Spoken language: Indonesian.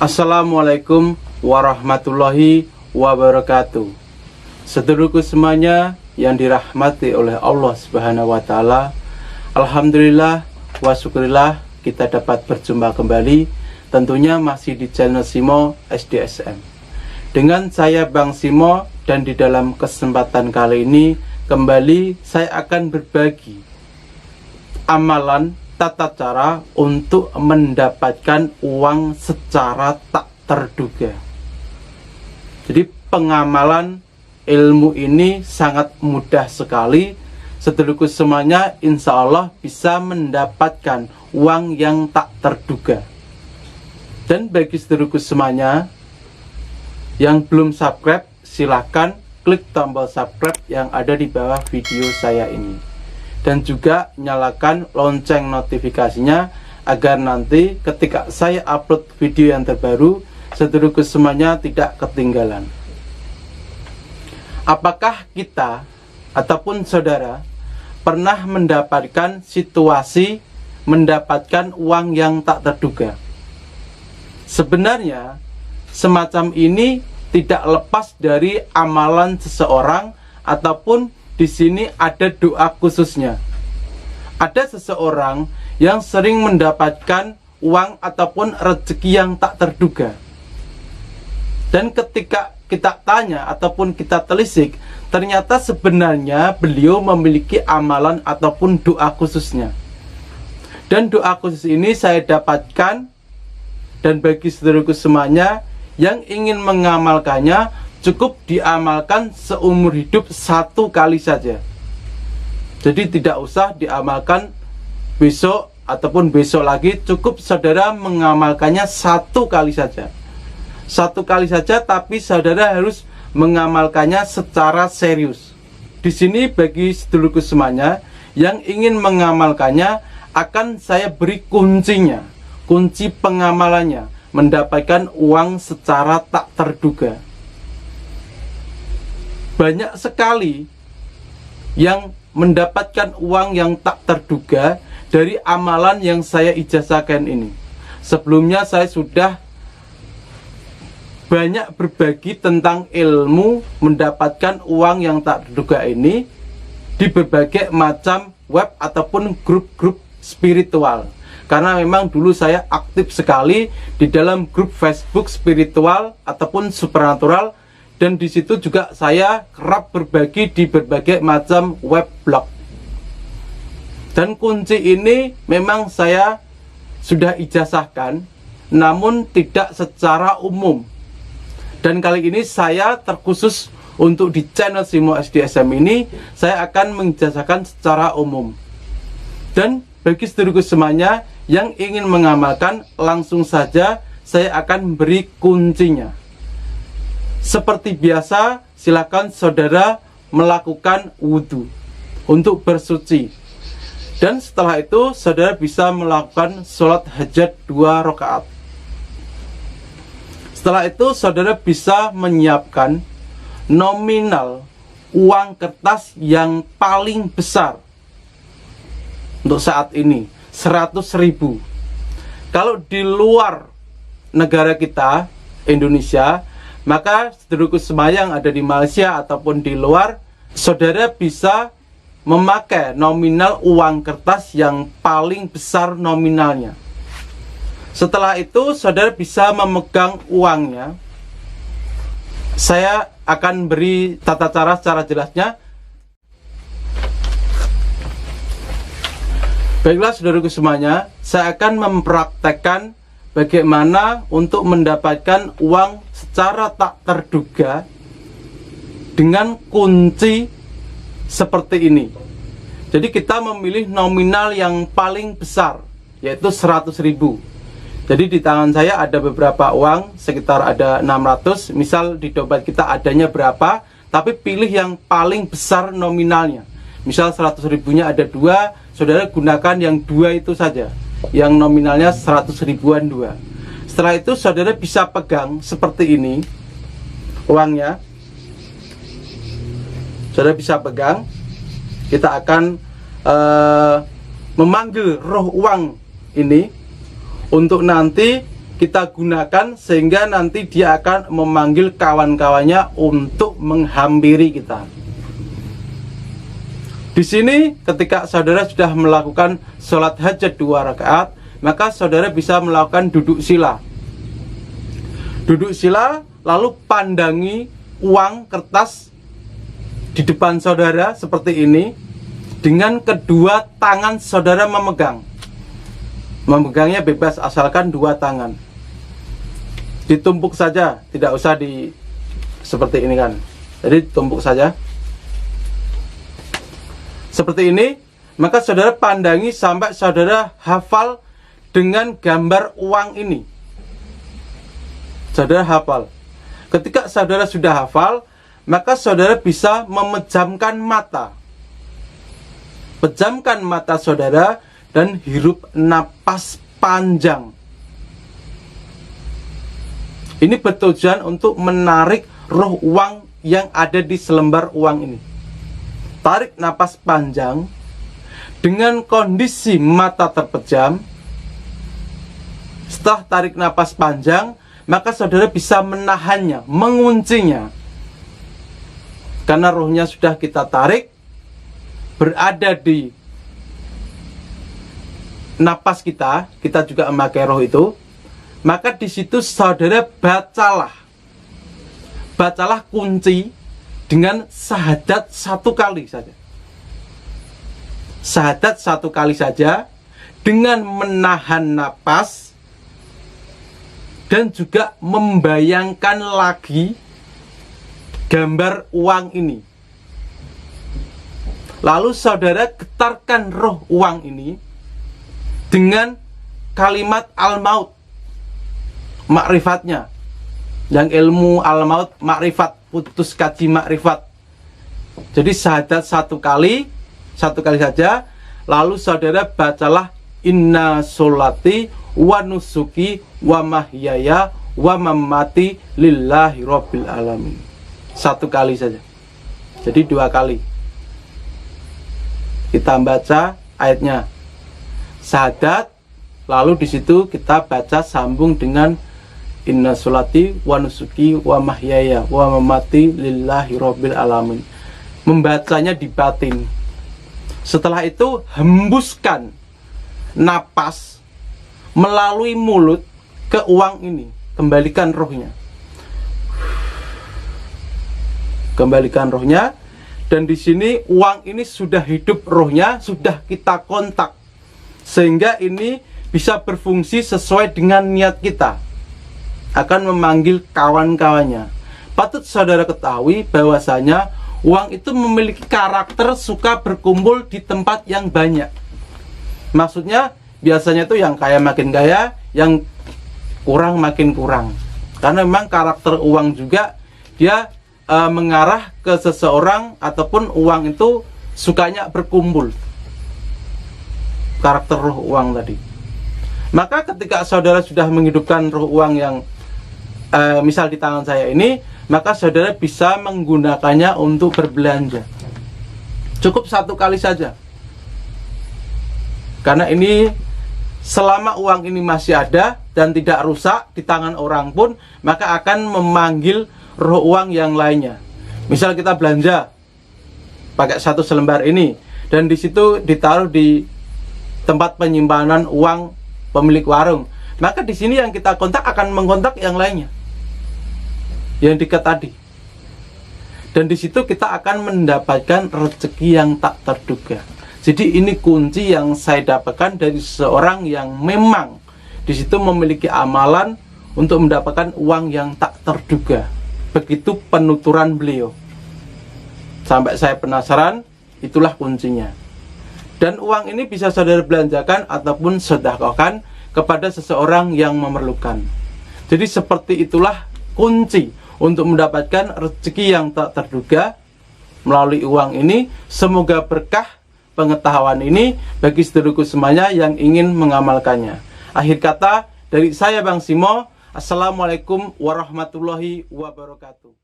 Assalamualaikum warahmatullahi wabarakatuh. Sedulurku semuanya yang dirahmati oleh Allah Subhanahu wa Ta'ala, alhamdulillah wa syukurillah kita dapat berjumpa kembali, tentunya masih di channel Simo SDSM dengan saya Bang Simo. Dan di dalam kesempatan kali ini kembali saya akan berbagi amalan tata cara untuk mendapatkan uang secara tak terduga. Jadi pengamalan ilmu ini sangat mudah sekali. Sedulurku semuanya insya Allah bisa mendapatkan uang yang tak terduga. Dan bagi sedulurku semuanya yang belum subscribe, silahkan klik tombol subscribe yang ada di bawah video saya ini. Dan juga nyalakan lonceng notifikasinya agar nanti ketika saya upload video yang terbaru, sedulurku semuanya tidak ketinggalan. Apakah kita ataupun saudara pernah mendapatkan situasi mendapatkan uang yang tak terduga? Sebenarnya semacam ini tidak lepas dari amalan seseorang ataupun di sini ada doa khususnya. Ada seseorang yang sering mendapatkan uang ataupun rezeki yang tak terduga. Dan ketika kita tanya ataupun kita telisik, ternyata sebenarnya beliau memiliki amalan ataupun doa khususnya. Dan doa khusus ini saya dapatkan, dan bagi saudaraku semuanya yang ingin mengamalkannya, cukup diamalkan seumur hidup satu kali saja. Jadi tidak usah diamalkan besok ataupun besok lagi, cukup saudara mengamalkannya satu kali saja. Satu kali saja, tapi saudara harus mengamalkannya secara serius. Di sini bagi sedulurku semuanya yang ingin mengamalkannya, akan saya beri kuncinya, kunci pengamalannya, mendapatkan uang secara tak terduga. Banyak sekali yang mendapatkan uang yang tak terduga dari amalan yang saya ijazahkan ini. Sebelumnya saya sudah banyak berbagi tentang ilmu mendapatkan uang yang tak terduga ini di berbagai macam web ataupun grup-grup spiritual. Karena memang dulu saya aktif sekali di dalam grup Facebook spiritual ataupun supernatural. Dan di situ juga saya kerap berbagi di berbagai macam web blog. Dan kunci ini memang saya sudah ijazahkan, namun tidak secara umum. Dan kali ini saya terkhusus untuk di channel Simo SDSM ini, saya akan mengijazahkan secara umum. Dan bagi sedulurku semuanya yang ingin mengamalkan, langsung saja saya akan beri kuncinya. Seperti biasa, silakan saudara melakukan wudhu untuk bersuci. Dan setelah itu saudara bisa melakukan sholat hajat 2 rakaat. Setelah itu saudara bisa menyiapkan nominal uang kertas yang paling besar untuk saat ini, 100.000. Kalau di luar negara kita, Indonesia, maka sedulurku semuanya yang ada di Malaysia ataupun di luar, saudara bisa memakai nominal uang kertas yang paling besar nominalnya. Setelah itu saudara bisa memegang uangnya. Saya akan beri tata cara secara jelasnya. Baiklah saudaraku semuanya, saya akan mempraktekkan bagaimana untuk mendapatkan uang secara tak terduga dengan kunci seperti ini. Jadi kita memilih nominal yang paling besar, yaitu 100.000. Jadi di tangan saya ada beberapa uang, sekitar ada 600. Misal di dompet kita adanya berapa, tapi pilih yang paling besar nominalnya. Misal 100.000-nya ada 2, saudara gunakan yang 2 itu saja, yang nominalnya 100.000-an 2. Setelah itu saudara bisa pegang seperti ini uangnya. Saudara bisa pegang. Kita akan memanggil roh uang ini untuk nanti kita gunakan sehingga nanti dia akan memanggil kawan-kawannya untuk menghampiri kita. Di sini ketika saudara sudah melakukan sholat hajat 2 rakaat, maka saudara bisa melakukan duduk sila. Duduk sila, lalu pandangi uang kertas di depan saudara seperti ini, dengan kedua tangan saudara memegang. Memegangnya bebas asalkan 2 tangan. Ditumpuk saja, tidak usah seperti ini kan. Jadi tumpuk saja. Seperti ini, maka saudara pandangi sampai saudara hafal dengan gambar uang ini. Saudara hafal. Ketika saudara sudah hafal, maka saudara bisa memejamkan mata. Pejamkan mata saudara dan hirup napas panjang. Ini bertujuan untuk menarik roh uang yang ada di selembar uang ini. Tarik napas panjang dengan kondisi mata terpejam. Setelah tarik napas panjang, maka saudara bisa menahannya, menguncinya. Karena rohnya sudah kita tarik, berada di napas kita juga memakai roh itu. Maka di situ saudara bacalah kunci dengan syahadat 1 kali saja. Syahadat 1 kali saja dengan menahan napas dan juga membayangkan lagi gambar uang ini. Lalu saudara getarkan roh uang ini dengan kalimat al-maut, makrifatnya. Yang ilmu al-maut makrifat, putus kaji makrifat. Jadi syahadat 1 kali saja. Lalu saudara bacalah inna sholati wa nusuki wa mahyaya wa mamati lillahi rabbil alamin. 1 kali saja. Jadi 2 kali. Kita baca ayatnya. Syahadat, lalu di situ kita baca sambung dengan inna sholati wa nusuki wa mahyaya wa mamati lillahi rabbil alamin. Membacanya di batin. Setelah itu hembuskan napas melalui mulut ke uang ini. Kembalikan rohnya. Kembalikan rohnya. Dan di sini uang ini sudah hidup rohnya, sudah kita kontak. Sehingga ini bisa berfungsi sesuai dengan niat kita. Akan memanggil kawan-kawannya. Patut saudara ketahui bahwasanya uang itu memiliki karakter suka berkumpul di tempat yang banyak. Maksudnya biasanya itu yang kaya makin kaya, yang kurang makin kurang. Karena memang karakter uang juga dia mengarah ke seseorang ataupun uang itu sukanya berkumpul. Karakter roh uang tadi. Maka ketika saudara sudah menghidupkan roh uang yang misal di tangan saya ini, maka saudara bisa menggunakannya untuk berbelanja. Cukup 1 kali saja. Karena ini selama uang ini masih ada dan tidak rusak di tangan orang pun, maka akan memanggil roh uang yang lainnya. Misal kita belanja pakai 1 selembar ini dan di situ ditaruh di tempat penyimpanan uang pemilik warung, maka di sini yang kita kontak akan mengkontak yang lainnya. Yang dekat tadi. Dan di situ kita akan mendapatkan rezeki yang tak terduga. Jadi ini kunci yang saya dapatkan dari seorang yang memang di situ memiliki amalan untuk mendapatkan uang yang tak terduga. Begitu penuturan beliau. Sampai saya penasaran, itulah kuncinya. Dan uang ini bisa saudara belanjakan ataupun sedekahkan kepada seseorang yang memerlukan. Jadi seperti itulah kunci untuk mendapatkan rezeki yang tak terduga melalui uang ini. Semoga berkah pengetahuan ini bagi saudaraku semuanya yang ingin mengamalkannya. Akhir kata dari saya Bang Simo, Assalamualaikum warahmatullahi wabarakatuh.